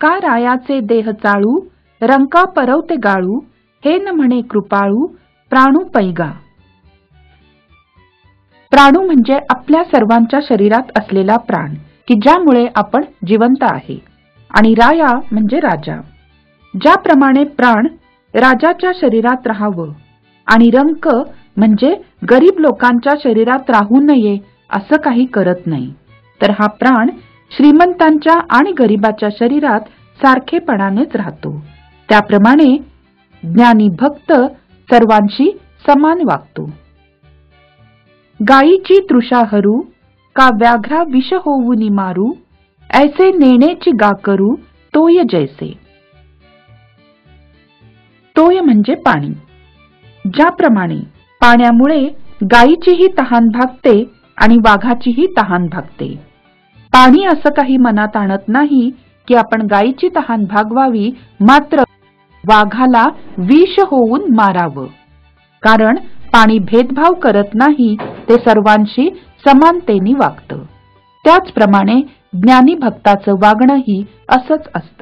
का रायाचे देह चाळू, रंका परवते गाळू, हे न म्हणे कृपाळू, प्राणू पैगा. प्राणू म्हणजे आपल्या सर्वांच्या शरीरात असलेला प्राण, की ज्यामुळे आपण जिवंत आहे. आणि राया म्हणजे राजा. ज्याप्रमाणे प्राण राजाच्या शरीरात राहावं आणि रंक म्हणजे गरीब लोकांच्या शरीरात राहू नये असं काही करत नाही, तर हा प्राण श्रीमंतांच्या आणि गरीबाच्या शरीरात सारखेपणानेच राहतो. त्याप्रमाणे ज्ञानी भक्त सर्वांशी समान वागतो. गायीची तृषा हरू, का व्याघ्रा विष होऊनी मारू, ऐसे नेणेची गा करू, तोय जैसे. तोय म्हणजे पाणी. ज्याप्रमाणे पाण्यामुळे गायीचीही तहान भागते आणि वाघाचीही तहान भागते. पाणी असं काही मनात आणत नाही की आपण गायीची तहान भागवावी, मात्र वाघाला विष होऊन मारावं. कारण पाणी भेदभाव करत नाही, ते सर्वांशी समानतेने वागतं. त्याचप्रमाणे ज्ञानी भक्ताचं वागणंही असंच असतं.